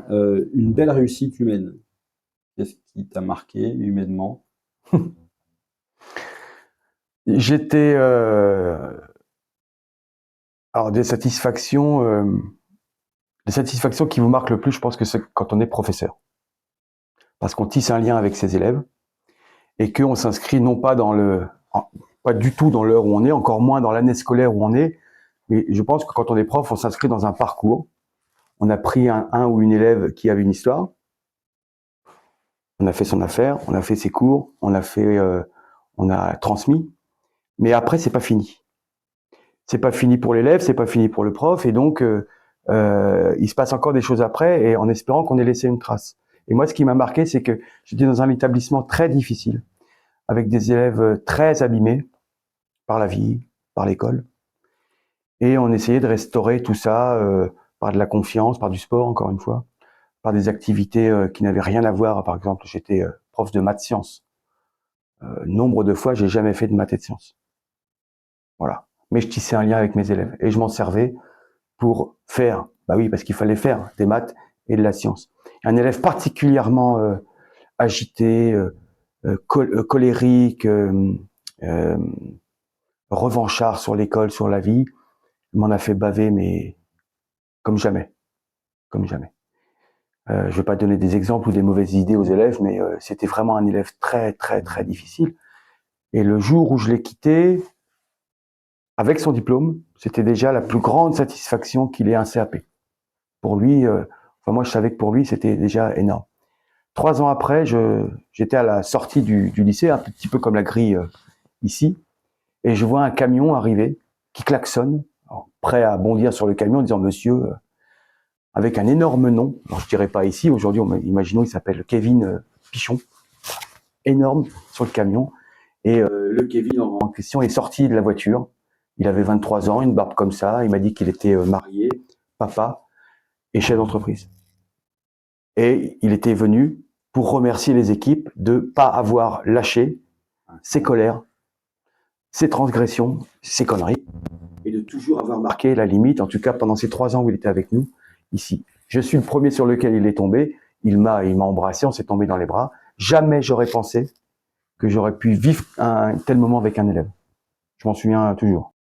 une belle réussite humaine. Qu'est-ce qui t'a marqué humainement? J'étais alors des satisfactions qui vous marquent le plus, je pense que c'est quand on est professeur, parce qu'on tisse un lien avec ses élèves et qu'on s'inscrit non pas pas du tout dans l'heure où on est, encore moins dans l'année scolaire où on est, mais je pense que quand on est prof, on s'inscrit dans un parcours. On a pris un ou une élève qui avait une histoire, on a fait son affaire, on a fait ses cours, on a transmis, mais après c'est pas fini. C'est pas fini pour l'élève, c'est pas fini pour le prof, et donc il se passe encore des choses après, et en espérant qu'on ait laissé une trace. Et moi, ce qui m'a marqué, c'est que j'étais dans un établissement très difficile, avec des élèves très abîmés par la vie, par l'école, et on essayait de restaurer tout ça par de la confiance, par du sport, encore une fois, par des activités qui n'avaient rien à voir. Par exemple, j'étais prof de maths sciences. Nombre de fois, j'ai jamais fait de maths et de sciences. Voilà. Mais je tissais un lien avec mes élèves, et je m'en servais pour faire, bah oui, parce qu'il fallait faire des maths et de la science. Un élève particulièrement agité, colérique, euh, revanchard sur l'école, sur la vie, m'en a fait baver, mais comme jamais, comme jamais. Je vais pas donner des exemples ou des mauvaises idées aux élèves, mais c'était vraiment un élève très, très, très difficile. Et le jour où je l'ai quitté, avec son diplôme, c'était déjà la plus grande satisfaction qu'il ait un CAP. Pour lui, enfin moi je savais que pour lui c'était déjà énorme. 3 ans après, j'étais à la sortie du lycée, un petit peu comme la grille ici, et je vois un camion arriver qui klaxonne, prêt à bondir sur le camion en disant monsieur, avec un énorme nom. Alors je dirais pas ici, aujourd'hui, imaginons il s'appelle Kevin Pichon, énorme sur le camion, et le Kevin en question est sorti de la voiture. Il avait 23 ans, une barbe comme ça. Il m'a dit qu'il était marié, papa et chef d'entreprise. Et il était venu pour remercier les équipes de ne pas avoir lâché ses colères, ses transgressions, ses conneries, et de toujours avoir marqué la limite, en tout cas pendant ces 3 ans où il était avec nous, ici. Je suis le premier sur lequel il est tombé, il m'a embrassé, on s'est tombé dans les bras. Jamais j'aurais pensé que j'aurais pu vivre un tel moment avec un élève. Je m'en souviens toujours.